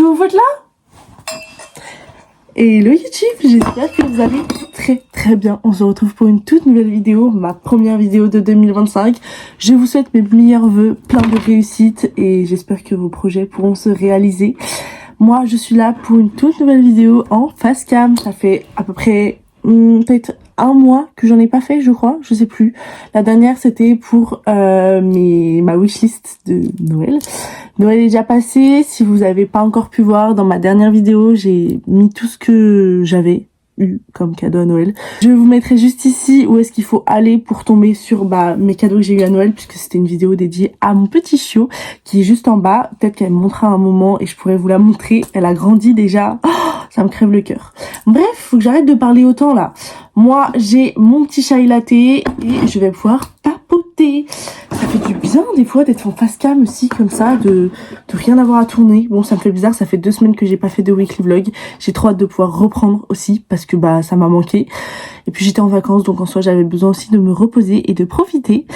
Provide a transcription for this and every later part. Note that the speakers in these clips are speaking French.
vous faites là? Hello YouTube, j'espère que vous allez très bien. On se retrouve pour une toute nouvelle vidéo, ma première vidéo de 2025. Je vous souhaite mes meilleurs vœux, plein de réussite et j'espère que vos projets pourront se réaliser. Moi, je suis là pour une toute nouvelle vidéo en face cam. Ça fait à peu près peut-être un mois que j'en ai pas fait, je crois, je sais plus. La dernière, c'était pour ma wishlist de Noël. Noël est déjà passé. Si vous avez pas encore pu voir, dans ma dernière vidéo, j'ai mis tout ce que j'avais eu comme cadeau à Noël. Je vous mettrai juste ici où est-ce qu'il faut aller pour tomber sur mes cadeaux que j'ai eu à Noël, puisque c'était une vidéo dédiée à mon petit chiot qui est juste en bas. Peut-être qu'elle me montrera un moment et je pourrais vous la montrer. Elle a grandi déjà. Oh, ça me crève le cœur. Bref, faut que j'arrête de parler autant là. Moi, j'ai mon petit chai latte et je vais pouvoir papoter. Ça fait du bien des fois d'être en face cam aussi comme ça, de rien avoir à tourner. Bon, ça me fait bizarre, ça fait 2 semaines que j'ai pas fait de weekly vlog. J'ai trop hâte de pouvoir reprendre aussi parce que ça m'a manqué. Et puis j'étais en vacances, donc en soi j'avais besoin aussi de me reposer et de profiter.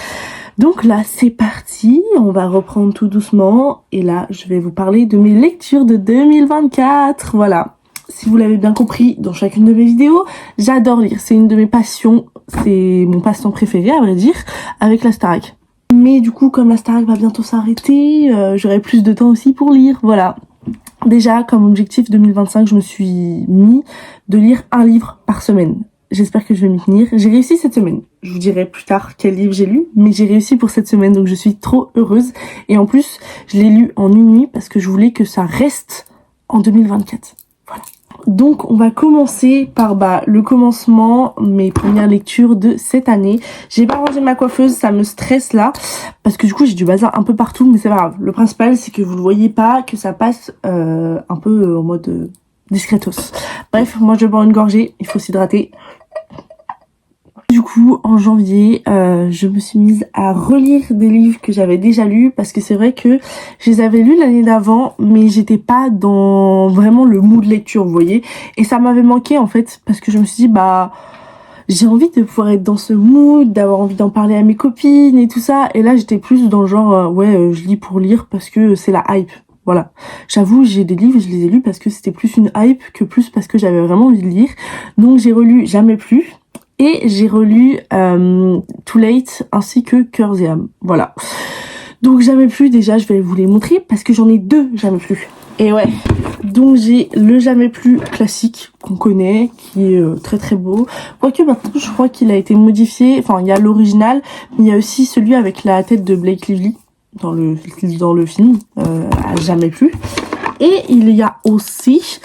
Donc là, c'est parti, on va reprendre tout doucement. Et là, je vais vous parler de mes lectures de 2024. Voilà. Si vous l'avez bien compris dans chacune de mes vidéos, j'adore lire. C'est une de mes passions. C'est mon passe-temps préféré, à vrai dire, avec la Starac. Mais du coup, comme la Starac va bientôt s'arrêter, j'aurai plus de temps aussi pour lire. Voilà. Déjà, comme objectif 2025, je me suis mis de lire un livre par semaine. J'espère que je vais m'y tenir. J'ai réussi cette semaine. Je vous dirai plus tard quel livre j'ai lu, mais j'ai réussi pour cette semaine, donc je suis trop heureuse. Et en plus, je l'ai lu en une nuit parce que je voulais que ça reste en 2024. Voilà. Donc on va commencer par le commencement, mes premières lectures de cette année. J'ai pas rangé ma coiffeuse, ça me stresse là, parce que du coup j'ai du bazar un peu partout, mais c'est pas grave. Le principal c'est que vous le voyez pas, que ça passe un peu en mode discretos. Bref, moi je bois une gorgée, il faut s'hydrater. Du coup, en janvier, je me suis mise à relire des livres que j'avais déjà lus parce que c'est vrai que je les avais lus l'année d'avant, mais j'étais pas dans vraiment le mood lecture, vous voyez. Et ça m'avait manqué en fait parce que je me suis dit j'ai envie de pouvoir être dans ce mood, d'avoir envie d'en parler à mes copines et tout ça. Et là, j'étais plus dans le genre je lis pour lire parce que c'est la hype. Voilà. J'avoue, j'ai des livres, je les ai lus parce que c'était plus une hype que plus parce que j'avais vraiment envie de lire. Donc j'ai relu Jamais plus. Et j'ai relu Too Late ainsi que Cœurs et âmes. Voilà. Donc Jamais plus, déjà je vais vous les montrer parce que j'en ai 2 Jamais plus. Et ouais. Donc j'ai le Jamais plus classique qu'on connaît, qui est très très beau. Quoique maintenant je crois qu'il a été modifié. Enfin il y a l'original, mais il y a aussi celui avec la tête de Blake Lively dans le film, à Jamais plus. Et il y a aussi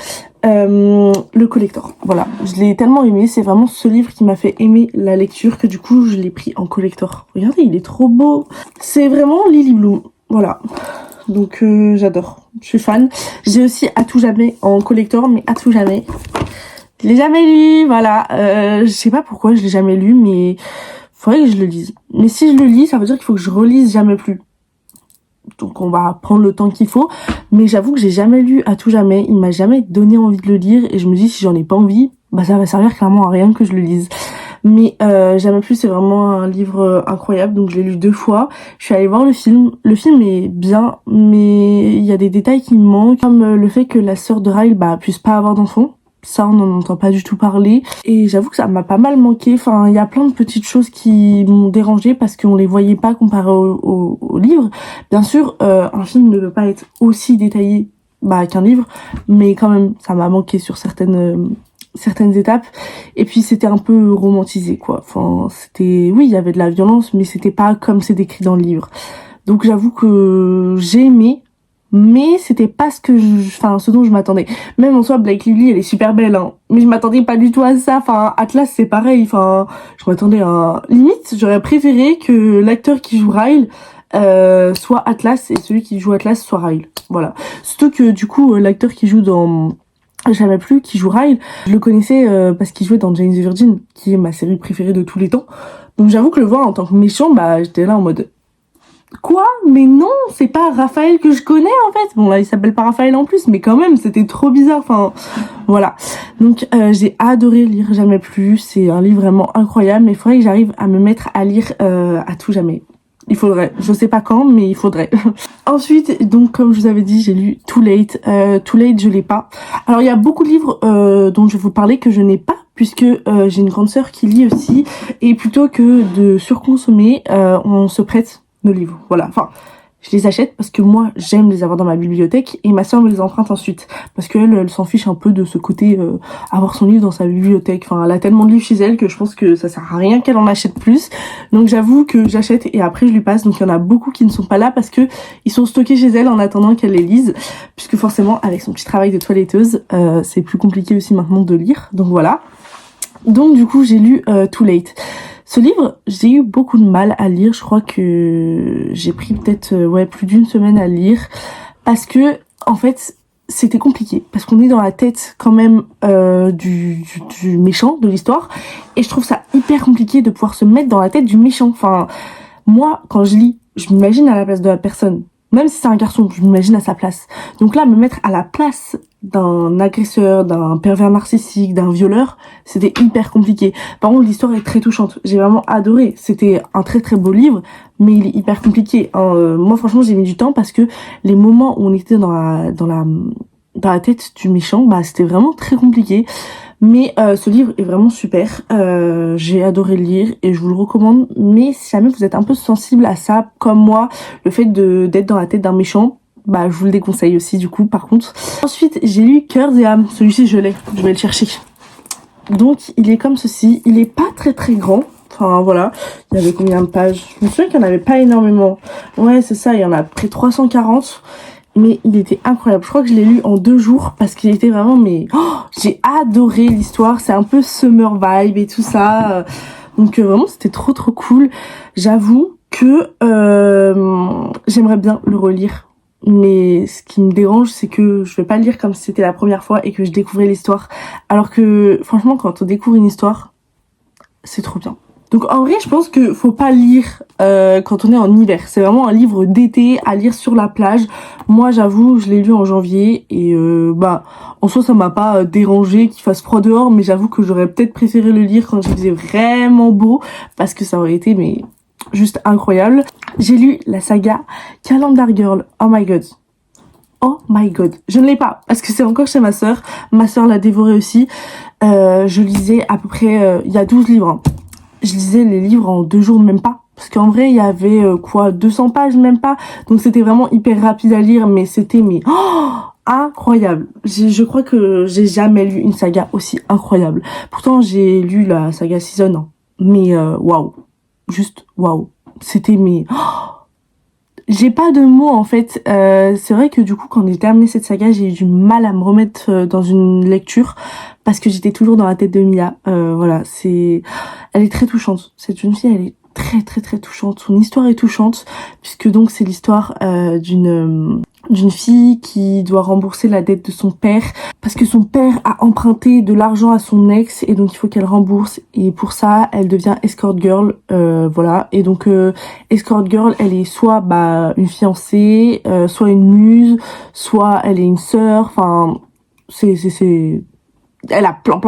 le collector. Voilà, je l'ai tellement aimé, c'est vraiment ce livre qui m'a fait aimer la lecture que du coup je l'ai pris en collector. Regardez, il est trop beau. C'est vraiment Lily Bloom. Voilà. Donc j'adore, je suis fan. J'ai aussi À tout jamais en collector, mais À tout jamais, je l'ai jamais lu. Voilà, je sais pas pourquoi je l'ai jamais lu, mais faudrait que je le lise. Mais si je le lis, ça veut dire qu'il faut que je relise Jamais plus. Donc on va prendre le temps qu'il faut, mais j'avoue que j'ai jamais lu À tout jamais, il m'a jamais donné envie de le lire et je me dis si j'en ai pas envie, ça va servir clairement à rien que je le lise. Mais Jamais plus, c'est vraiment un livre incroyable, donc je l'ai lu 2 fois. Je suis allée voir le film est bien, mais il y a des détails qui me manquent, comme le fait que la sœur de Ryle puisse pas avoir d'enfant. Ça, on n'en entend pas du tout parler. Et j'avoue que ça m'a pas mal manqué. Enfin, il y a plein de petites choses qui m'ont dérangé parce qu'on les voyait pas comparé au livre. Bien sûr, un film ne peut pas être aussi détaillé qu'un livre, mais quand même, ça m'a manqué sur certaines étapes. Et puis, c'était un peu romantisé, quoi. Enfin, oui, il y avait de la violence, mais c'était pas comme c'est décrit dans le livre. Donc, j'avoue que j'ai aimé, mais c'était pas ce dont je m'attendais. Même en soi, Blake Lively, elle est super belle, hein. Mais je m'attendais pas du tout à ça. Enfin, Atlas, c'est pareil. Enfin, je m'attendais à limite, j'aurais préféré que l'acteur qui joue Ryle soit Atlas et celui qui joue Atlas soit Ryle. Voilà. Surtout que du coup, l'acteur qui joue dans Jamais plus, qui joue Ryle, je le connaissais parce qu'il jouait dans Jane the Virgin, qui est ma série préférée de tous les temps. Donc j'avoue que le voir en tant que méchant, j'étais là en mode quoi? Mais non, c'est pas Raphaël que je connais en fait. Bon là il s'appelle pas Raphaël en plus, mais quand même c'était trop bizarre. Enfin voilà. Donc j'ai adoré lire Jamais plus. C'est un livre vraiment incroyable, mais il faudrait que j'arrive à me mettre à lire À tout jamais. Il faudrait. Je sais pas quand, mais il faudrait. Ensuite, donc, comme je vous avais dit, j'ai lu Too Late. Too Late, je l'ai pas. Alors, il y a beaucoup de livres dont je vais vous parler que je n'ai pas, puisque j'ai une grande sœur qui lit aussi. Et plutôt que de surconsommer, on se prête nos livres. Voilà. Enfin, je les achète parce que moi, j'aime les avoir dans ma bibliothèque et ma sœur me les emprunte ensuite. Parce qu'elle, elle s'en fiche un peu de ce côté avoir son livre dans sa bibliothèque. Enfin, elle a tellement de livres chez elle que je pense que ça sert à rien qu'elle en achète plus. Donc j'avoue que j'achète et après je lui passe. Donc il y en a beaucoup qui ne sont pas là parce que ils sont stockés chez elle en attendant qu'elle les lise. Puisque forcément, avec son petit travail de toiletteuse, c'est plus compliqué aussi maintenant de lire. Donc voilà. Donc du coup, j'ai lu Too Late. Ce livre, j'ai eu beaucoup de mal à lire. Je crois que j'ai pris peut-être plus d'une semaine à lire parce que en fait c'était compliqué parce qu'on est dans la tête quand même du méchant de l'histoire et je trouve ça hyper compliqué de pouvoir se mettre dans la tête du méchant. Enfin, moi quand je lis, je m'imagine à la place de la personne. Même si c'est un garçon, je m'imagine à sa place. Donc là, me mettre à la place d'un agresseur, d'un pervers narcissique, d'un violeur, c'était hyper compliqué. Par contre, l'histoire est très touchante. J'ai vraiment adoré. C'était un très très beau livre, mais il est hyper compliqué. Moi, franchement, j'ai mis du temps parce que les moments où on était dans la tête du méchant, bah, c'était vraiment très compliqué. Mais ce livre est vraiment super. J'ai adoré le lire et je vous le recommande. Mais si jamais vous êtes un peu sensible à ça, comme moi, le fait d'être dans la tête d'un méchant, bah je vous le déconseille aussi du coup par contre. Ensuite j'ai lu Cœurs et âmes. Celui-ci je l'ai, je vais le chercher. Donc il est comme ceci. Il est pas très très grand. Enfin voilà, il y avait combien de pages? Je me souviens qu'il n'y en avait pas énormément. Ouais c'est ça, il y en a près 340. Mais il était incroyable. Je crois que je l'ai lu en 2 jours parce qu'il était vraiment j'ai adoré l'histoire. C'est un peu summer vibe et tout ça. Donc vraiment c'était trop trop cool. J'avoue que j'aimerais bien le relire. Mais ce qui me dérange, c'est que je vais pas le lire comme si c'était la première fois et que je découvrais l'histoire. Alors que franchement quand on découvre une histoire, c'est trop bien. Donc en vrai, je pense que faut pas lire quand on est en hiver. C'est vraiment un livre d'été à lire sur la plage. Moi, j'avoue, je l'ai lu en janvier et en soi, ça m'a pas dérangé qu'il fasse froid dehors, mais j'avoue que j'aurais peut-être préféré le lire quand il faisait vraiment beau parce que ça aurait été juste incroyable. J'ai lu la saga Calendar Girl. Oh my god. Oh my god. Je ne l'ai pas parce que c'est encore chez ma sœur. Ma sœur l'a dévoré aussi. Je lisais à peu près il y a 12 livres. Hein. Je lisais les livres en 2 jours, même pas. Parce qu'en vrai, il y avait 200 pages, même pas. Donc c'était vraiment hyper rapide à lire, mais c'était incroyable. Je crois que j'ai jamais lu une saga aussi incroyable. Pourtant, j'ai lu la saga Season 1. Mais waouh. Juste waouh. C'était j'ai pas de mots en fait. C'est vrai que du coup quand j'ai terminé cette saga, j'ai eu du mal à me remettre dans une lecture parce que j'étais toujours dans la tête de Mia. Voilà, elle est très touchante. Cette jeune fille, elle est très très très touchante. Son histoire est touchante puisque donc c'est l'histoire d'une fille qui doit rembourser la dette de son père parce que son père a emprunté de l'argent à son ex et donc il faut qu'elle rembourse et pour ça elle devient escort girl. Voilà, et donc escort girl, elle est soit une fiancée, soit une muse, soit elle est une sœur. Enfin elle a plein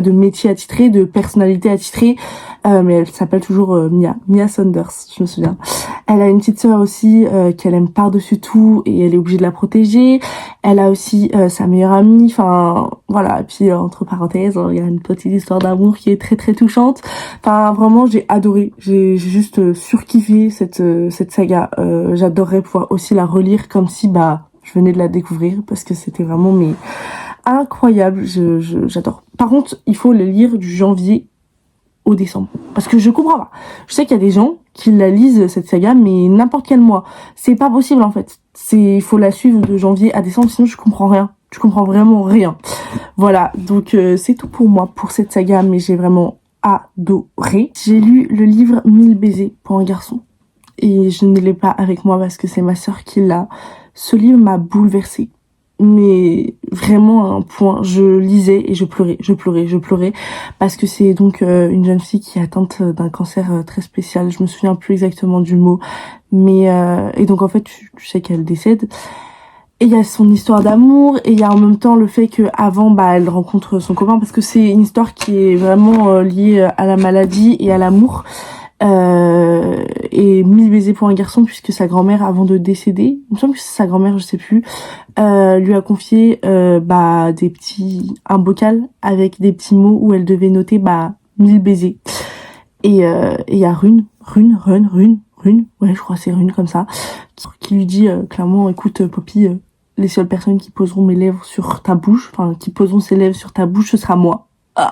de métiers attitrés, de personnalités attitrées, mais elle s'appelle toujours Mia Saunders, je me souviens. Elle a une petite sœur aussi qu'elle aime par-dessus tout et elle est obligée de la protéger. Elle a aussi sa meilleure amie, enfin voilà. Et puis entre parenthèses, il y a une petite histoire d'amour qui est très très touchante. Enfin vraiment, j'ai adoré. J'ai juste surkiffé cette saga. J'adorerais pouvoir aussi la relire comme si je venais de la découvrir parce que c'était vraiment incroyable. J'adore. Par contre, il faut le lire du janvier au décembre. Parce que je comprends pas. Je sais qu'il y a des gens qui la lisent, cette saga, mais n'importe quel mois. C'est pas possible, en fait. Il faut la suivre de janvier à décembre, sinon je comprends rien. Je comprends vraiment rien. Voilà. Donc, c'est tout pour moi, pour cette saga, mais j'ai vraiment adoré. J'ai lu le livre 1000 baisers pour un garçon. Et je ne l'ai pas avec moi parce que c'est ma sœur qui l'a. Ce livre m'a bouleversée. Mais vraiment à un point, je lisais et je pleurais parce que c'est donc une jeune fille qui est atteinte d'un cancer très spécial. Je me souviens plus exactement du mot, mais et donc en fait tu sais qu'elle décède. Et il y a son histoire d'amour et il y a en même temps le fait que avant elle rencontre son copain parce que c'est une histoire qui est vraiment liée à la maladie et à l'amour. Et 1000 baisers pour un garçon, puisque sa grand-mère, avant de décéder, il me semble que c'est sa grand-mère, je sais plus, lui a confié un bocal avec des petits mots où elle devait noter 1000 baisers. Et il y a Rune, ouais, je crois que c'est Rune comme ça, qui lui dit clairement, écoute Poppy, les seules personnes qui poseront mes lèvres sur ta bouche, enfin qui poseront ses lèvres sur ta bouche, ce sera moi. Ah.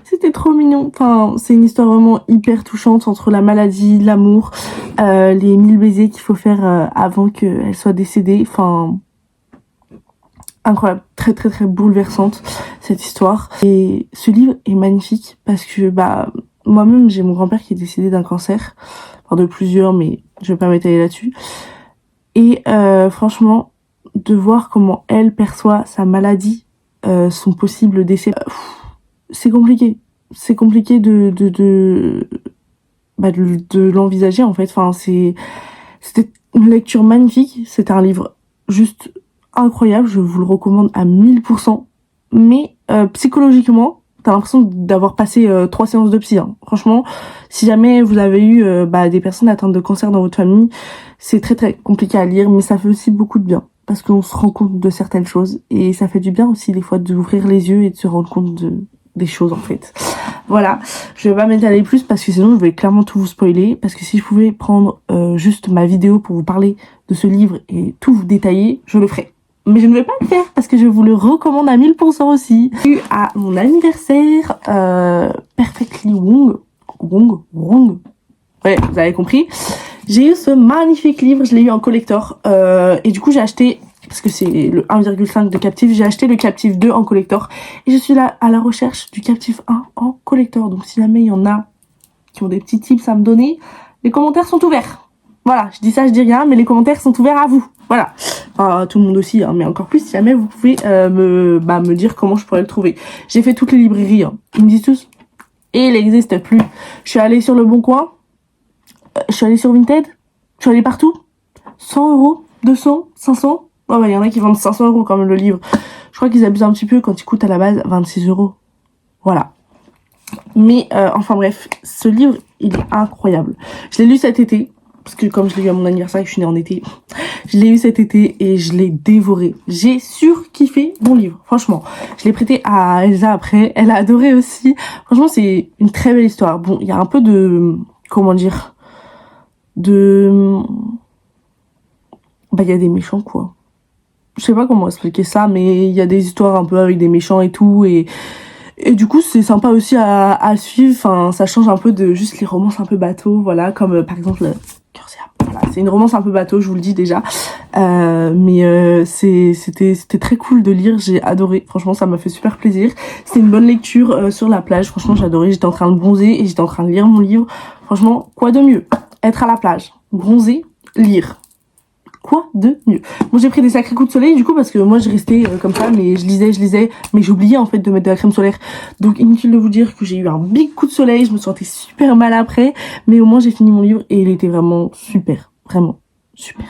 C'était trop mignon. Enfin, c'est une histoire vraiment hyper touchante entre la maladie, l'amour, les 1000 baisers qu'il faut faire avant qu'elle soit décédée. Enfin, incroyable, très très très bouleversante cette histoire. Et ce livre est magnifique parce que moi-même j'ai mon grand-père qui est décédé d'un cancer, enfin de plusieurs, mais je vais pas m'étaler là-dessus. Et franchement, de voir comment elle perçoit sa maladie, son possible décès, c'est compliqué. C'est compliqué de l'envisager en fait. Enfin, c'était une lecture magnifique. C'était un livre juste incroyable. Je vous le recommande à 1000%. Mais psychologiquement, t'as l'impression d'avoir passé 3 séances de psy. Hein. Franchement, si jamais vous avez eu des personnes atteintes de cancer dans votre famille, c'est très très compliqué à lire, mais ça fait aussi beaucoup de bien. Parce qu'on se rend compte de certaines choses. Et ça fait du bien aussi des fois d'ouvrir les yeux et de se rendre compte des choses en fait. Voilà, je vais pas m'étaler plus parce que sinon je vais clairement tout vous spoiler, parce que si je pouvais prendre juste ma vidéo pour vous parler de ce livre et tout vous détailler, je le ferais. Mais je ne vais pas le faire parce que je vous le recommande à 1000% aussi. J'ai eu à mon anniversaire Perfectly Wrong. Ouais, vous avez compris. J'ai eu ce magnifique livre, je l'ai eu en collector et du coup j'ai acheté, parce que c'est le 1,5 de Captive, j'ai acheté le Captive 2 en collector et je suis là à la recherche du Captive 1 en collector. Donc si jamais il y en a qui ont des petits tips à me donner, les commentaires sont ouverts. Voilà, je dis ça, je dis rien, mais les commentaires sont ouverts à vous. Voilà, enfin, tout le monde aussi, hein, mais encore plus si jamais vous pouvez me dire comment je pourrais le trouver. J'ai fait toutes les librairies, hein. Ils me disent tous, et il n'existe plus. Je suis allée sur Le Bon Coin, je suis allée sur Vinted, je suis allée partout. 100 €, 200, 500. Oh bah, y en a qui vendent 500 € quand même le livre. Je crois qu'ils abusent un petit peu quand il coûte à la base 26 €. Voilà. Mais enfin bref, ce livre, il est incroyable. Je l'ai lu cet été, parce que comme je l'ai lu à mon anniversaire et que je suis née en été, je l'ai lu cet été et je l'ai dévoré. J'ai surkiffé mon livre, franchement. Je l'ai prêté à Elsa après, elle a adoré aussi. Franchement, c'est une très belle histoire. Bon, il y a un peu de... Comment dire, il y a des méchants quoi. Je sais pas comment expliquer ça, mais il y a des histoires un peu avec des méchants et tout, et du coup c'est sympa aussi à suivre. Enfin, ça change un peu de juste les romances un peu bateau, voilà, comme par exemple Cursia. Voilà, c'est une romance un peu bateau, je vous le dis déjà, mais c'était très cool de lire, j'ai adoré, franchement ça m'a fait super plaisir. C'était une bonne lecture sur la plage, franchement j'ai adoré. J'étais en train de bronzer et j'étais en train de lire mon livre. Franchement, quoi de mieux? Être à la plage, bronzer, lire. Quoi de mieux? Bon, j'ai pris des sacrés coups de soleil du coup parce que moi je restais comme ça, mais je lisais, mais j'oubliais en fait de mettre de la crème solaire. Donc inutile de vous dire que j'ai eu un big coup de soleil, je me sentais super mal après, mais au moins j'ai fini mon livre et il était vraiment super, vraiment super.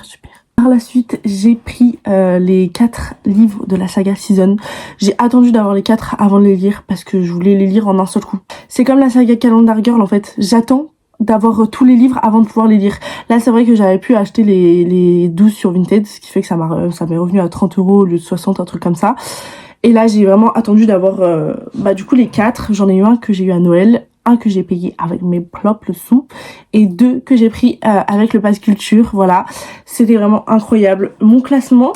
Par la suite, j'ai pris les 4 livres de la saga Season. J'ai attendu d'avoir les 4 avant de les lire parce que je voulais les lire en un seul coup. C'est comme la saga Calendar Girl en fait. J'attends d'avoir tous les livres avant de pouvoir les lire. Là, c'est vrai que j'avais pu acheter les 12 sur Vinted, ce qui fait que ça m'est revenu à 30 € au lieu de 60, un truc comme ça. Et là, j'ai vraiment attendu d'avoir du coup les 4. J'en ai eu un que j'ai eu à Noël, un que j'ai payé avec mes propres sous et 2 que j'ai pris avec le pass culture. Voilà, c'était vraiment incroyable. Mon classement,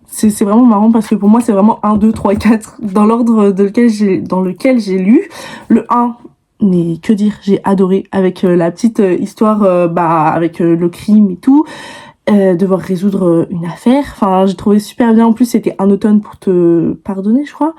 c'est vraiment marrant parce que pour moi c'est vraiment 1, 2, 3, 4 dans l'ordre dans lequel j'ai lu. Le 1, mais que dire, j'ai adoré, avec la petite histoire avec le crime et tout, devoir résoudre une affaire. Enfin, j'ai trouvé super bien. En plus, c'était un automne pour te pardonner, je crois.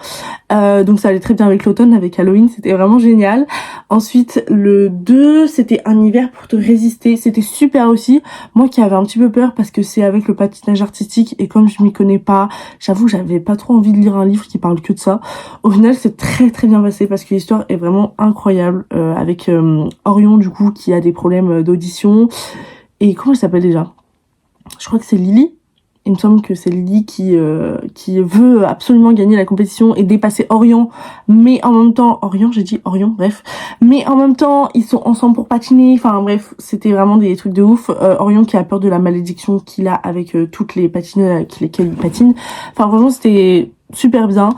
Donc ça allait très bien avec l'automne, avec Halloween, c'était vraiment génial. Ensuite, le 2, c'était un hiver pour te résister. C'était super aussi. Moi qui avais un petit peu peur parce que c'est avec le patinage artistique et comme je m'y connais pas, j'avoue, j'avais pas trop envie de lire un livre qui parle que de ça. Au final, c'est très très bien passé parce que l'histoire est vraiment incroyable, avec Orion du coup qui a des problèmes d'audition. Et comment elle s'appelle déjà? Je crois que c'est Lily. Il me semble que c'est Lily qui veut absolument gagner la compétition et dépasser Orion, mais en même temps, Orion, j'ai dit Orion, bref, mais en même temps, ils sont ensemble pour patiner, enfin bref, c'était vraiment des trucs de ouf. Orion qui a peur de la malédiction qu'il a avec toutes les patineuses avec lesquelles il patine. Enfin franchement, c'était super bien.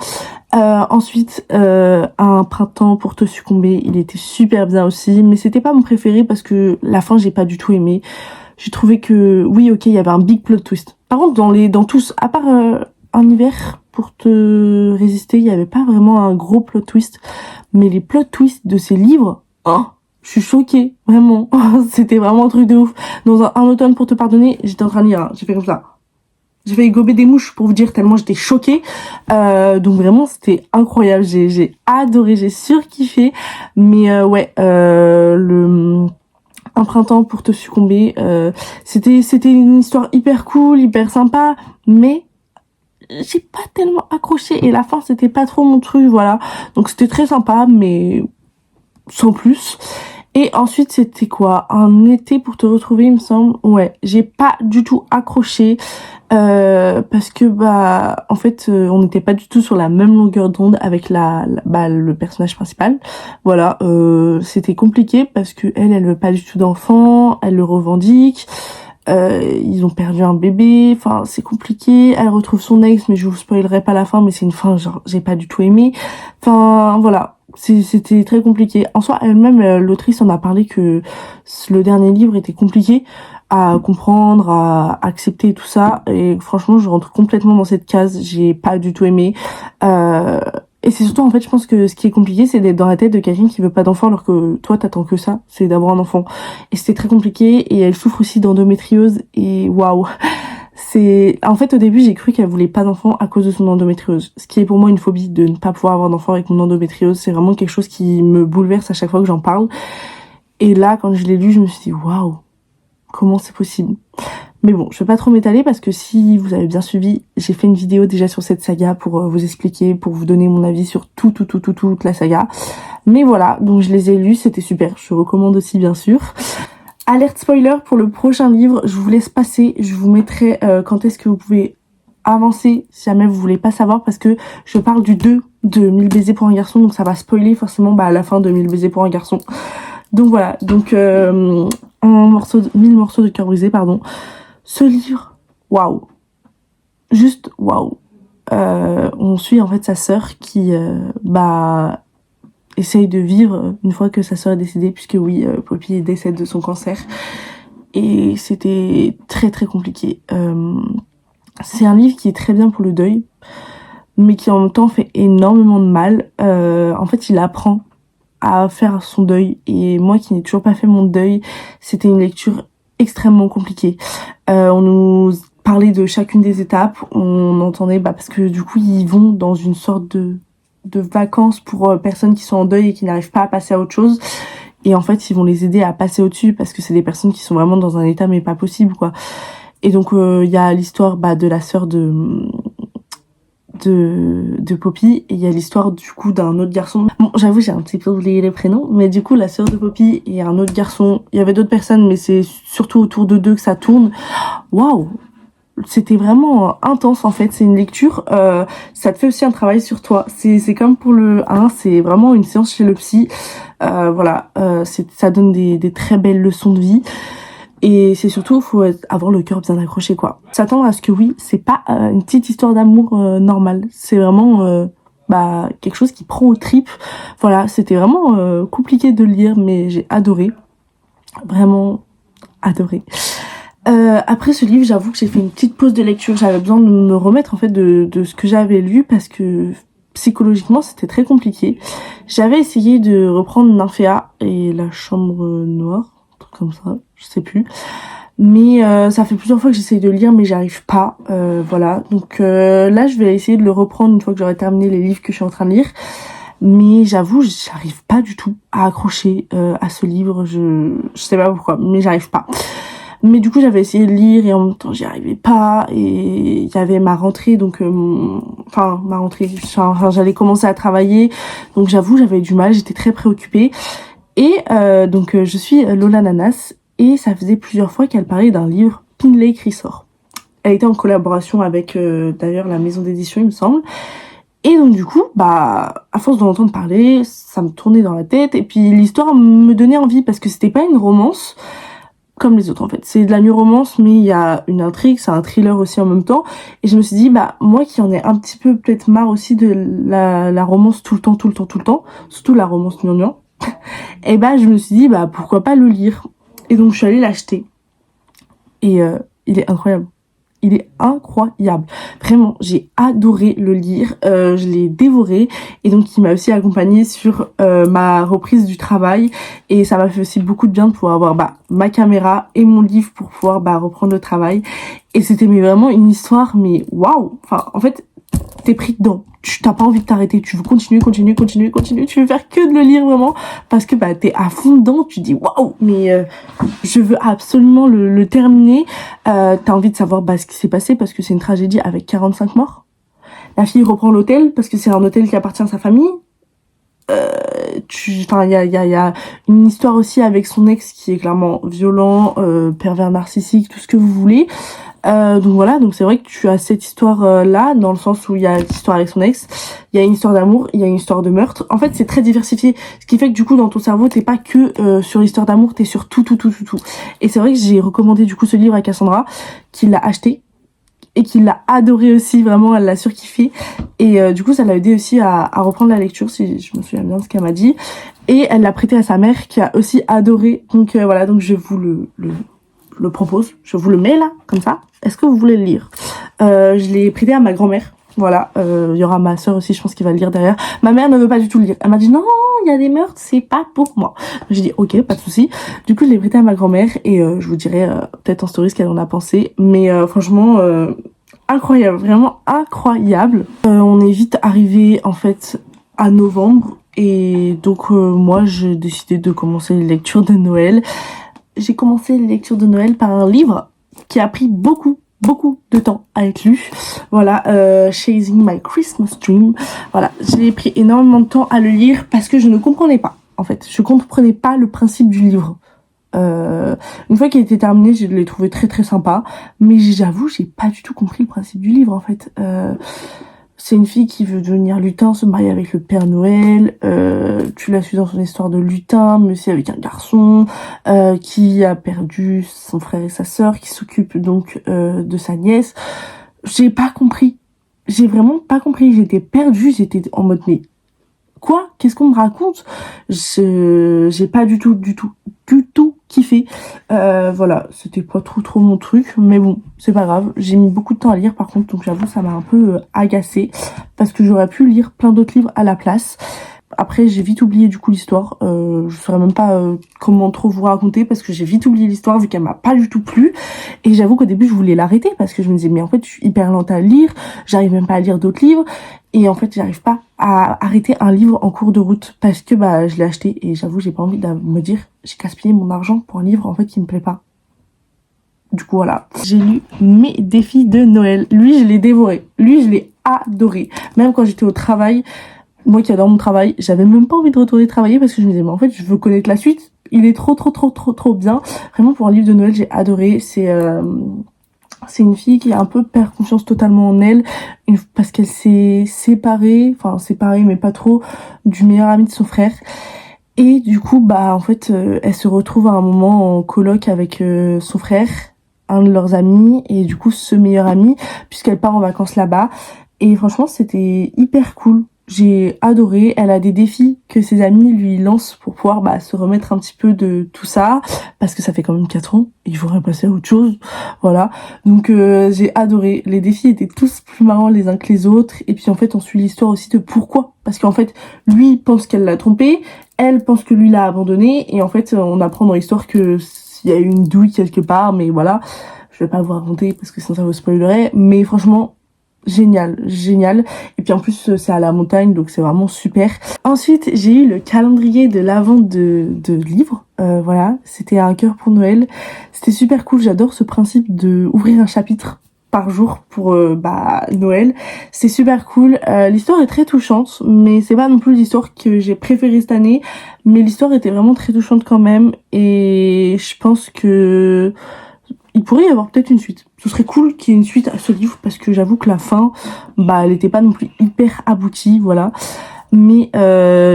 Ensuite, un printemps pour te succomber, il était super bien aussi, mais c'était pas mon préféré parce que la fin, j'ai pas du tout aimé. J'ai trouvé que, oui, ok, il y avait un big plot twist. Par contre, dans tous, à part un hiver pour te résister, il y avait pas vraiment un gros plot twist. Mais les plot twists de ces livres, oh, je suis choquée, vraiment. C'était vraiment un truc de ouf. Dans un automne pour te pardonner, j'étais en train de lire, hein. J'ai fait comme ça. J'ai failli gober des mouches pour vous dire tellement j'étais choquée. Donc vraiment, c'était incroyable. J'ai adoré, j'ai surkiffé. Mais ouais, un printemps pour te succomber, c'était une histoire hyper cool, hyper sympa, mais j'ai pas tellement accroché et la fin c'était pas trop mon truc, voilà. Donc c'était très sympa, mais sans plus. Et ensuite c'était quoi, un été pour te retrouver, il me semble. Ouais, j'ai pas du tout accroché. Parce que en fait on n'était pas du tout sur la même longueur d'onde avec le personnage principal. Voilà, c'était compliqué parce que elle veut pas du tout d'enfant, elle le revendique. Ils ont perdu un bébé, enfin c'est compliqué. Elle retrouve son ex, mais je vous spoilerai pas la fin, mais c'est une fin genre j'ai pas du tout aimé. Enfin voilà, c'était très compliqué. En soi, elle-même, l'autrice en a parlé que le dernier livre était compliqué à comprendre, à accepter tout ça. Et franchement, je rentre complètement dans cette case. J'ai pas du tout aimé. Et c'est surtout, en fait, je pense que ce qui est compliqué, c'est d'être dans la tête de quelqu'un qui veut pas d'enfant, alors que toi, t'attends que ça, c'est d'avoir un enfant. Et c'était très compliqué. Et elle souffre aussi d'endométriose. Et waouh. En fait, au début, j'ai cru qu'elle voulait pas d'enfant à cause de son endométriose. Ce qui est pour moi une phobie de ne pas pouvoir avoir d'enfant avec mon endométriose. C'est vraiment quelque chose qui me bouleverse à chaque fois que j'en parle. Et là, quand je l'ai lu, je me suis dit, waouh. Comment c'est possible? Mais bon, je vais pas trop m'étaler parce que si vous avez bien suivi, j'ai fait une vidéo déjà sur cette saga pour vous expliquer, pour vous donner mon avis sur toute la saga. Mais voilà, donc je les ai lus, c'était super. Je recommande aussi bien sûr. Alerte spoiler pour le prochain livre, je vous laisse passer. Je vous mettrai quand est-ce que vous pouvez avancer si jamais vous voulez pas savoir parce que je parle du 2 de 1000 baisers pour un garçon, donc ça va spoiler forcément à la fin de 1000 baisers pour un garçon. Donc voilà, donc 1000 morceaux de cœur brisé, pardon. Ce livre, waouh, juste waouh. On suit en fait sa sœur qui essaye de vivre une fois que sa sœur est décédée, puisque oui, Poppy décède de son cancer. Et c'était très très compliqué. C'est un livre qui est très bien pour le deuil, mais qui en même temps fait énormément de mal. En fait, il apprend à faire son deuil, et moi qui n'ai toujours pas fait mon deuil, c'était une lecture extrêmement compliquée. On nous parlait de chacune des étapes, on entendait parce que du coup ils vont dans une sorte de vacances pour personnes qui sont en deuil et qui n'arrivent pas à passer à autre chose, et en fait ils vont les aider à passer au-dessus parce que c'est des personnes qui sont vraiment dans un état mais pas possible quoi. Et donc il y a l'histoire de la sœur de Poppy, et il y a l'histoire du coup d'un autre garçon. Bon, j'avoue j'ai un petit peu oublié les prénoms, mais du coup la sœur de Poppy et un autre garçon, il y avait d'autres personnes mais c'est surtout autour de deux que ça tourne. Waouh, c'était vraiment intense en fait. C'est une lecture, ça te fait aussi un travail sur toi, c'est comme pour le 1, c'est vraiment une séance chez le psy. Voilà, ça donne des très belles leçons de vie. Et c'est surtout, faut avoir le cœur bien accroché, quoi. S'attendre à ce que oui, c'est pas une petite histoire d'amour normale. C'est vraiment quelque chose qui prend aux tripes. Voilà, c'était vraiment compliqué de lire, mais j'ai adoré. Vraiment adoré. Après ce livre, j'avoue que j'ai fait une petite pause de lecture. J'avais besoin de me remettre en fait de ce que j'avais lu parce que psychologiquement c'était très compliqué. J'avais essayé de reprendre Nymphéa et la chambre noire, un truc comme ça, je sais plus. Mais ça fait plusieurs fois que j'essaye de lire mais j'arrive pas. Voilà, donc là je vais essayer de le reprendre une fois que j'aurai terminé les livres que je suis en train de lire. Mais j'avoue, j'arrive pas du tout à accrocher à ce livre. Je sais pas pourquoi, mais j'arrive pas. Mais du coup, j'avais essayé de lire et en même temps, j'y arrivais pas. Et il y avait ma rentrée, donc ma rentrée, j'allais commencer à travailler. Donc j'avoue, j'avais du mal, j'étais très préoccupée. Et donc je suis Lola Nanas et ça faisait plusieurs fois qu'elle parlait d'un livre Pinley Chrysor. Elle était en collaboration avec d'ailleurs la maison d'édition, il me semble. Et donc du coup, bah, à force d'en entendre parler, ça me tournait dans la tête. Et puis l'histoire me donnait envie parce que c'était pas une romance comme les autres en fait. C'est de la new romance, mais il y a une intrigue, c'est un thriller aussi en même temps. Et je me suis dit, bah moi qui en ai un petit peu peut-être marre aussi de la romance tout le temps, surtout la romance gnangnan, et bah je me suis dit, bah pourquoi pas le lire. Et donc je suis allée l'acheter. Et il est incroyable. Il est incroyable. Vraiment, j'ai adoré le lire. Je l'ai dévoré. Et donc, il m'a aussi accompagnée sur ma reprise du travail. Et ça m'a fait aussi beaucoup de bien de pouvoir avoir ma caméra et mon livre pour pouvoir reprendre le travail. Et c'était vraiment une histoire, mais waouh. Enfin, en fait, t'es pris dedans. Tu t'as pas envie de t'arrêter. Tu veux continuer. Tu veux faire que de le lire vraiment. Parce que t'es à fond dedans. Tu dis waouh, mais je veux absolument le terminer. T'as envie de savoir ce qui s'est passé parce que c'est une tragédie avec 45 morts. La fille reprend l'hôtel parce que c'est un hôtel qui appartient à sa famille. Il y a une histoire aussi avec son ex qui est clairement violent, pervers narcissique, tout ce que vous voulez. Donc voilà, donc c'est vrai que tu as cette histoire là, dans le sens où il y a l'histoire avec son ex, il y a une histoire d'amour, il y a une histoire de meurtre. En fait, c'est très diversifié, ce qui fait que du coup dans ton cerveau, t'es pas que sur l'histoire d'amour, t'es sur tout. Et c'est vrai que j'ai recommandé du coup ce livre à Cassandra, qui l'a acheté et qui l'a adoré aussi, vraiment elle l'a surkiffé. Et du coup ça l'a aidé aussi à reprendre la lecture, si je me souviens bien de ce qu'elle m'a dit. Et elle l'a prêté à sa mère qui a aussi adoré. Donc voilà, donc je vous le propose, je vous le mets là, comme ça. Est-ce que vous voulez le lire? Je l'ai prêté à ma grand-mère. Voilà, il y aura ma sœur aussi, je pense, qui va le lire derrière. Ma mère ne veut pas du tout le lire. Elle m'a dit non, il y a des meurtres, c'est pas pour moi. J'ai dit ok, pas de souci. Du coup, je l'ai prêté à ma grand-mère et je vous dirai peut-être en story ce qu'elle en a pensé. Mais franchement, incroyable, vraiment incroyable. On est vite arrivé en fait à novembre et donc moi j'ai décidé de commencer les lectures de Noël. J'ai commencé les lectures de Noël par un livre qui a pris beaucoup de temps à être lu. Voilà, Chasing My Christmas Dream. Voilà, j'ai pris énormément de temps à le lire parce que je ne comprenais pas. En fait, je comprenais pas le principe du livre. Une fois qu'il était terminé, je l'ai trouvé très sympa, mais j'avoue, j'ai pas du tout compris le principe du livre en fait. C'est une fille qui veut devenir lutin, se marier avec le Père Noël. Tu la suis dans son histoire de lutin, mais c'est avec un garçon qui a perdu son frère et sa sœur, qui s'occupe donc de sa nièce. J'ai pas compris. J'ai vraiment pas compris. J'étais perdue. J'étais en mode mais quoi? Qu'est-ce qu'on me raconte? J'ai pas du tout kiffé. Voilà, c'était pas trop mon truc, mais bon, c'est pas grave. J'ai mis beaucoup de temps à lire par contre, donc j'avoue ça m'a un peu agacée parce que j'aurais pu lire plein d'autres livres à la place. Après, j'ai vite oublié du coup l'histoire. Je saurais même pas comment trop vous raconter parce que j'ai vite oublié l'histoire vu qu'elle m'a pas du tout plu. Et j'avoue qu'au début, je voulais l'arrêter parce que je me disais mais en fait, je suis hyper lente à lire. J'arrive même pas à lire d'autres livres. Et en fait, j'arrive pas à arrêter un livre en cours de route parce que je l'ai acheté et j'avoue, j'ai pas envie de me dire j'ai gaspillé mon argent pour un livre en fait qui me plaît pas. Du coup, voilà. J'ai lu Mes défis de Noël. Lui, je l'ai dévoré. Lui, je l'ai adoré. Même quand j'étais au travail, moi qui adore mon travail, j'avais même pas envie de retourner travailler parce que je me disais mais en fait, je veux connaître la suite. Il est trop bien. Vraiment, pour un livre de Noël, j'ai adoré. C'est une fille qui a un peu perd confiance totalement en elle parce qu'elle s'est séparée mais pas trop, du meilleur ami de son frère. Et du coup, en fait, elle se retrouve à un moment en coloc avec son frère, un de leurs amis, et du coup, ce meilleur ami, puisqu'elle part en vacances là-bas. Et franchement, c'était hyper cool. J'ai adoré. Elle a des défis que ses amis lui lancent pour pouvoir se remettre un petit peu de tout ça, parce que ça fait quand même 4 ans, il faudrait passer à autre chose. Voilà. Donc j'ai adoré. Les défis étaient tous plus marrants les uns que les autres. Et puis en fait, on suit l'histoire aussi de pourquoi. Parce qu'en fait, lui pense qu'elle l'a trompé, elle pense que lui l'a abandonné, et en fait, on apprend dans l'histoire que s'il y a eu une douille quelque part, mais voilà. Je vais pas vous raconter parce que sinon ça vous spoilerait. Mais franchement, génial. Et puis en plus c'est à la montagne, donc c'est vraiment super. Ensuite j'ai eu le calendrier de l'avent de livres. Voilà, c'était un cœur pour Noël. C'était super cool, j'adore ce principe de ouvrir un chapitre par jour pour Noël. C'est super cool. L'histoire est très touchante, mais c'est pas non plus l'histoire que j'ai préférée cette année. Mais l'histoire était vraiment très touchante quand même. Et je pense que il pourrait y avoir peut-être une suite. Ce serait cool qu'il y ait une suite à ce livre parce que j'avoue que la fin, bah elle était pas non plus hyper aboutie, voilà. Mais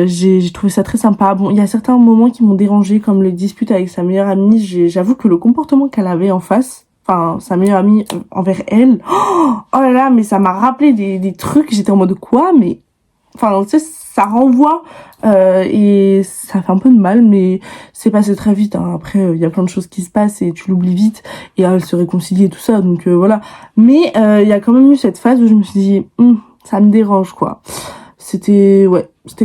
j'ai trouvé ça très sympa. Bon, il y a certains moments qui m'ont dérangé, comme les disputes avec sa meilleure amie. J'avoue que le comportement qu'elle avait en face, enfin sa meilleure amie envers elle, oh là là, mais ça m'a rappelé des trucs. J'étais en mode quoi, mais enfin tu sais, ça renvoie et ça fait un peu de mal, mais c'est passé très vite, hein. Après il y a plein de choses qui se passent et tu l'oublies vite et elle se réconcilie et tout ça, donc voilà. Mais il y a quand même eu cette phase où je me suis dit ça me dérange quoi. C'était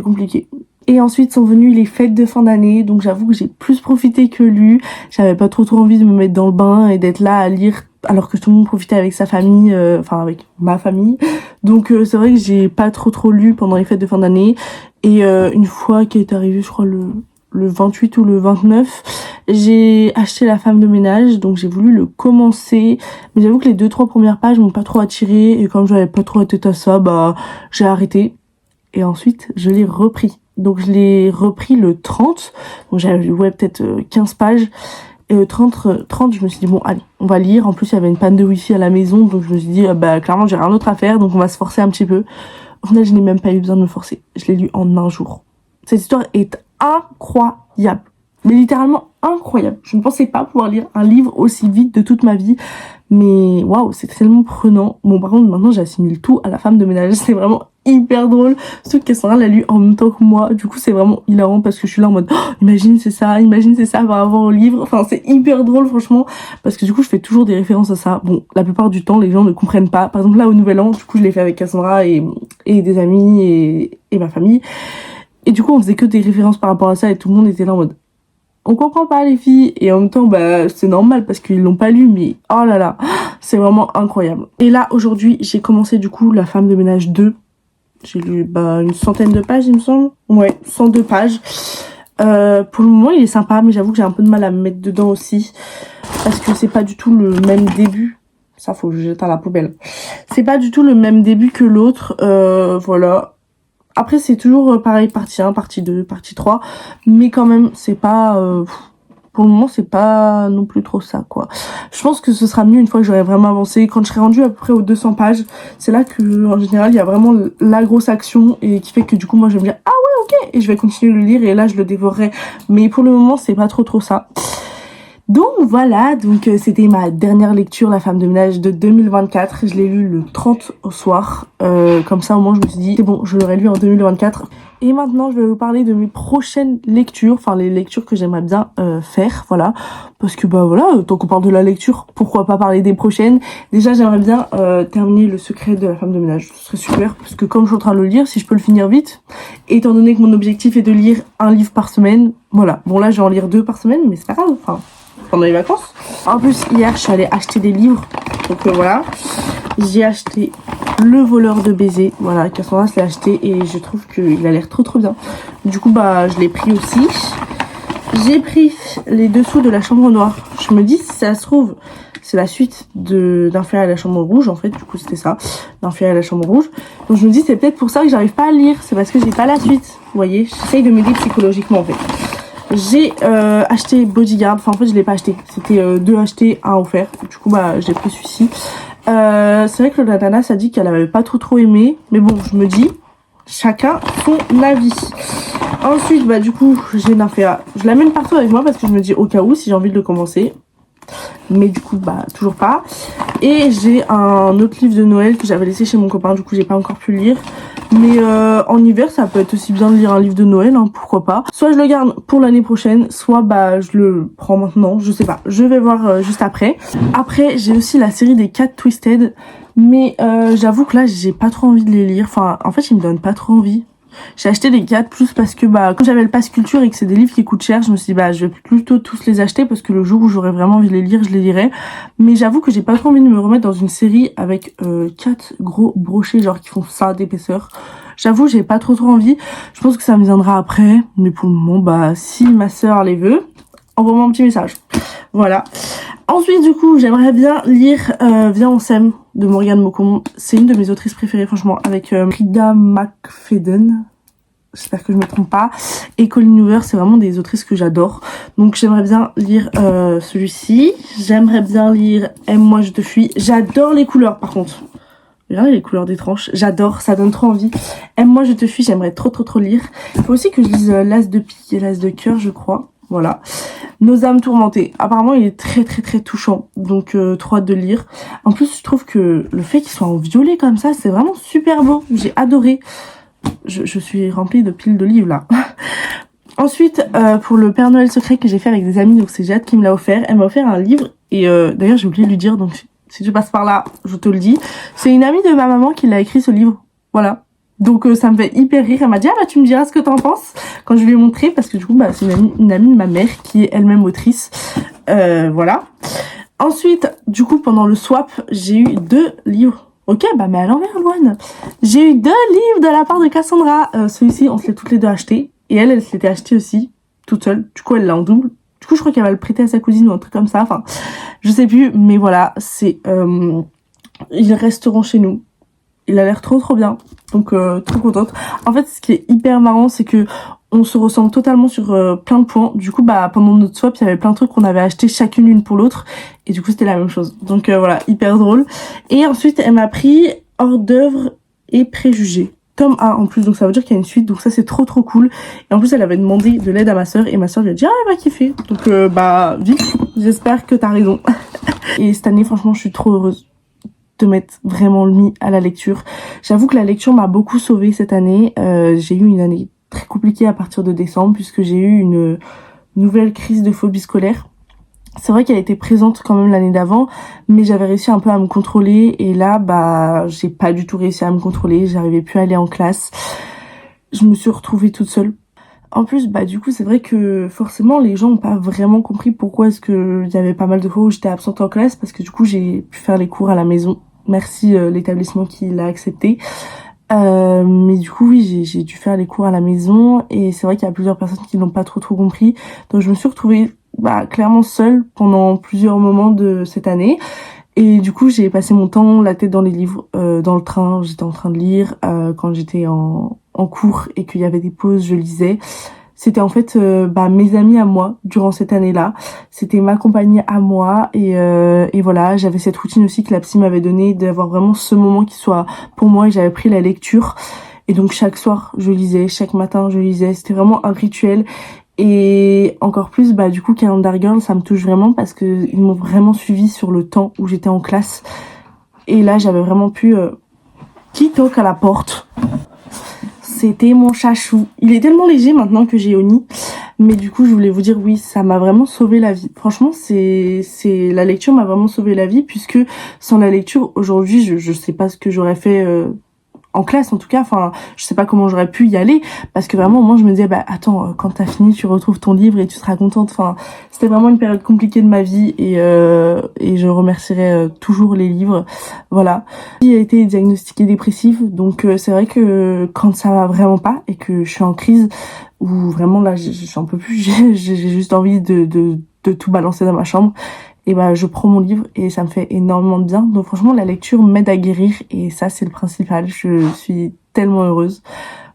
compliqué. Et ensuite sont venues les fêtes de fin d'année, donc j'avoue que j'ai plus profité que lu. J'avais pas trop envie de me mettre dans le bain et d'être là à lire alors que tout le monde profitait avec sa famille, enfin avec ma famille. Donc c'est vrai que j'ai pas trop lu pendant les fêtes de fin d'année. Et une fois qu'elle est arrivée, je crois le 28 ou le 29, j'ai acheté La Femme de ménage, donc j'ai voulu le commencer, mais j'avoue que les 2-3 premières pages m'ont pas trop attirée, et comme j'avais pas trop été à ça, bah j'ai arrêté. Et ensuite, je l'ai repris. Donc, je l'ai repris le 30. Donc, j'avais peut-être 15 pages. Et le 30, je me suis dit, bon, allez, on va lire. En plus, il y avait une panne de wifi à la maison. Donc, je me suis dit, bah, clairement, j'ai rien d'autre à faire. Donc, on va se forcer un petit peu. Au final, je n'ai même pas eu besoin de me forcer. Je l'ai lu en un jour. Cette histoire est incroyable. Mais littéralement incroyable. Je ne pensais pas pouvoir lire un livre aussi vite de toute ma vie. Mais waouh, c'est tellement prenant. Bon, par contre, maintenant, j'assimile tout à La Femme de ménage. C'est vraiment hyper drôle. Surtout que Cassandra l'a lu en même temps que moi. Du coup, c'est vraiment hilarant parce que je suis là en mode, oh, imagine c'est ça par rapport au livre. Enfin, c'est hyper drôle, franchement. Parce que du coup, je fais toujours des références à ça. Bon, la plupart du temps, les gens ne comprennent pas. Par exemple, là, au Nouvel An, du coup, je l'ai fait avec Cassandra et des amis et ma famille. Et du coup, on faisait que des références par rapport à ça et tout le monde était là en mode, on comprend pas les filles, et en même temps bah c'est normal parce qu'ils l'ont pas lu, mais oh là là, c'est vraiment incroyable. Et là aujourd'hui j'ai commencé du coup La Femme de ménage 2. J'ai lu une centaine de pages il me semble, ouais 102 pages. Pour le moment il est sympa, mais j'avoue que j'ai un peu de mal à me mettre dedans aussi parce que c'est pas du tout le même début. Ça faut que je jette à la poubelle. C'est pas du tout le même début que l'autre, voilà. Après, c'est toujours pareil, partie 1, partie 2, partie 3. Mais quand même, c'est pas... pour le moment, c'est pas non plus trop ça, quoi. Je pense que ce sera mieux une fois que j'aurai vraiment avancé. Quand je serai rendue à peu près aux 200 pages, c'est là que, en général, il y a vraiment la grosse action et qui fait que du coup, moi, je vais me dire, ah ouais, ok, et je vais continuer de le lire et là, je le dévorerai. Mais pour le moment, c'est pas trop ça. Donc voilà, donc c'était ma dernière lecture, La Femme de ménage de 2024. Je l'ai lu le 30 au soir. Comme ça, au moins, je me suis dit, c'est bon, je l'aurai lu en 2024. Et maintenant, je vais vous parler de mes prochaines lectures, enfin les lectures que j'aimerais bien faire, voilà. Parce que bah voilà, tant qu'on parle de la lecture, pourquoi pas parler des prochaines. Déjà, j'aimerais bien terminer Le Secret de la Femme de ménage. Ce serait super, parce que comme je suis en train de le lire, si je peux le finir vite, étant donné que mon objectif est de lire un livre par semaine, voilà. Bon là, je vais en lire 2 par semaine, mais c'est pas grave, enfin... pendant les vacances. En plus, hier, je suis allée acheter des livres. Donc voilà. J'ai acheté Le Voleur de baisers. Voilà, Cassandra se l'a acheté et je trouve qu'il a l'air trop bien. Du coup, bah, je l'ai pris aussi. J'ai pris Les Dessous de la Chambre Noire. Je me dis, si ça se trouve, c'est la suite d'Inférieur à la Chambre Rouge. En fait, du coup, c'était ça. D'Inférieur à la Chambre Rouge. Donc, je me dis, c'est peut-être pour ça que j'arrive pas à lire. C'est parce que j'ai pas la suite. Vous voyez, j'essaye de m'aider psychologiquement, en fait. J'ai acheté Bodyguard, enfin en fait je l'ai pas acheté, c'était 2 achetés, 1 offert, du coup bah j'ai pris celui-ci. C'est vrai que la nana ça dit qu'elle avait pas trop aimé, mais bon je me dis, chacun son avis. Ensuite bah du coup j'ai Nymphéa, je l'amène partout avec moi parce que je me dis au cas où si j'ai envie de le commencer. Mais du coup bah toujours pas. Et j'ai un autre livre de Noël que j'avais laissé chez mon copain, du coup j'ai pas encore pu le lire. Mais en hiver ça peut être aussi bien de lire un livre de Noël, hein, pourquoi pas. Soit je le garde pour l'année prochaine, soit bah je le prends maintenant, je sais pas. Je vais voir juste après. Après j'ai aussi la série des 4 Twisted. Mais j'avoue que là j'ai pas trop envie de les lire. Enfin en fait ils me donnent pas trop envie. J'ai acheté les 4 plus parce que bah comme j'avais le pass culture et que c'est des livres qui coûtent cher, je me suis dit bah je vais plutôt tous les acheter parce que le jour où j'aurais vraiment envie de les lire, je les lirai. Mais j'avoue que j'ai pas trop envie de me remettre dans une série avec 4 gros brochets genre qui font ça d'épaisseur. J'avoue j'ai pas trop envie. Je pense que ça me viendra après, mais pour le moment bah si ma sœur les veut, envoie-moi un petit message. Voilà. Ensuite, du coup, j'aimerais bien lire Viens on s'aime de Morgane Maucombe. C'est une de mes autrices préférées, franchement, avec Frida McFadden. j'espère que je me trompe pas. Et Colleen Hoover, c'est vraiment des autrices que j'adore. Donc j'aimerais bien lire celui-ci. J'aimerais bien lire Aime-moi, je te fuis. J'adore les couleurs par contre. Regardez les couleurs des tranches, j'adore, ça donne trop envie. Aime-moi, je te fuis, j'aimerais trop lire. Il faut aussi que je lise l'As de pique et l'As de cœur, je crois. Voilà. Nos âmes tourmentées. Apparemment, il est très touchant. Donc, trop hâte de lire. En plus, je trouve que le fait qu'il soit en violet comme ça, c'est vraiment super beau. J'ai adoré. Je suis remplie de piles de livres, là. Ensuite, pour le Père Noël secret que j'ai fait avec des amis, donc c'est Jade qui me l'a offert. Elle m'a offert un livre. Et d'ailleurs, j'ai oublié de lui dire, donc si tu passes par là, je te le dis. C'est une amie de ma maman qui l'a écrit ce livre. Voilà. Donc ça me fait hyper rire. Elle m'a dit, ah bah tu me diras ce que t'en penses quand je lui ai montré, parce que du coup bah c'est une amie de ma mère qui est elle-même autrice. Voilà. Ensuite, du coup pendant le swap, j'ai eu 2 livres. Ok, bah mais à l'envers, Loane. J'ai eu 2 livres de la part de Cassandra. Celui-ci, on se l'est toutes les deux acheté. Et elle se l'était acheté aussi, toute seule. Du coup, elle l'a en double. Du coup, je crois qu'elle va le prêter à sa cousine ou un truc comme ça. Enfin, je sais plus, mais voilà, c'est... ils resteront chez nous. Il a l'air trop bien, donc trop contente. En fait, ce qui est hyper marrant, c'est que on se ressemble totalement sur plein de points. Du coup, bah pendant notre swap, il y avait plein de trucs qu'on avait acheté chacune l'une pour l'autre, et du coup, c'était la même chose. Donc voilà, hyper drôle. Et ensuite, elle m'a pris Hors d'œuvre et Préjugés. Tome 1 en plus, donc ça veut dire qu'il y a une suite, donc ça c'est trop cool. Et en plus, elle avait demandé de l'aide à ma soeur, et ma soeur lui a dit, ah, elle va kiffer. Donc bah, vite, j'espère que t'as raison. Et cette année, franchement, je suis trop heureuse de m'être vraiment mis à la lecture. J'avoue que la lecture m'a beaucoup sauvée cette année. J'ai eu une année très compliquée à partir de décembre, puisque j'ai eu une nouvelle crise de phobie scolaire. C'est vrai qu'elle était présente quand même l'année d'avant, mais j'avais réussi un peu à me contrôler, et là, bah, j'ai pas du tout réussi à me contrôler, j'arrivais plus à aller en classe. Je me suis retrouvée toute seule. En plus, bah, du coup, c'est vrai que forcément, les gens n'ont pas vraiment compris pourquoi est-ce que il y avait pas mal de fois où j'étais absente en classe, parce que du coup, j'ai pu faire les cours à la maison. Merci l'établissement qui l'a accepté. Mais du coup, oui, j'ai dû faire les cours à la maison, et c'est vrai qu'il y a plusieurs personnes qui n'ont pas trop compris. Donc, je me suis retrouvée clairement seule pendant plusieurs moments de cette année. Et du coup, j'ai passé mon temps la tête dans les livres, dans le train, j'étais en train de lire, quand j'étais en cours et qu'il y avait des pauses, je lisais. C'était en fait mes amis à moi durant cette année-là. C'était ma compagnie à moi, et voilà, j'avais cette routine aussi que la psy m'avait donnée, d'avoir vraiment ce moment qui soit pour moi, et j'avais pris la lecture. Et donc chaque soir, je lisais, chaque matin, je lisais. C'était vraiment un rituel. Et encore plus, du coup, Calendar Girl, ça me touche vraiment parce que ils m'ont vraiment suivi sur le temps où j'étais en classe. Et là, j'avais vraiment pu... Qui toque à la porte? C'était mon chachou. Il est tellement léger maintenant que j'ai Oni. Mais du coup, je voulais vous dire, oui, ça m'a vraiment sauvé la vie. Franchement, la lecture m'a vraiment sauvé la vie, puisque sans la lecture, aujourd'hui, je sais pas ce que j'aurais fait... en classe en tout cas, enfin je sais pas comment j'aurais pu y aller, parce que vraiment moi je me disais attends, quand t'as fini tu retrouves ton livre et tu seras contente. Enfin c'était vraiment une période compliquée de ma vie, et je remercierai toujours les livres. Voilà, j'ai été diagnostiquée dépressive, donc c'est vrai que quand ça va vraiment pas et que je suis en crise, où vraiment là j'en peux plus, j'ai juste envie de tout balancer dans ma chambre, et je prends mon livre et ça me fait énormément de bien. Donc franchement, la lecture m'aide à guérir, et ça c'est le principal. Je suis tellement heureuse.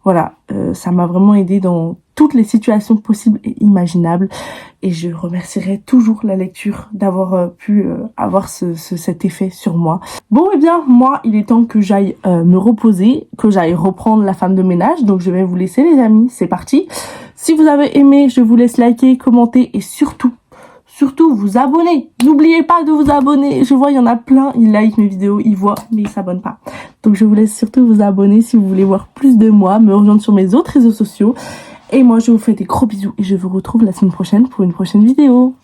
Voilà, ça m'a vraiment aidée dans toutes les situations possibles et imaginables, et je remercierai toujours la lecture d'avoir pu avoir cet effet sur moi. Bon, et bien moi, il est temps que j'aille me reposer, que j'aille reprendre la femme de ménage. Donc je vais vous laisser les amis, c'est parti. Si vous avez aimé, je vous laisse liker, commenter, et surtout vous abonner. N'oubliez pas de vous abonner. Je vois, il y en a plein, ils like mes vidéos, ils voient, mais ils s'abonnent pas. Donc je vous laisse surtout vous abonner si vous voulez voir plus de moi, me rejoindre sur mes autres réseaux sociaux. Et moi, je vous fais des gros bisous, et je vous retrouve la semaine prochaine pour une prochaine vidéo.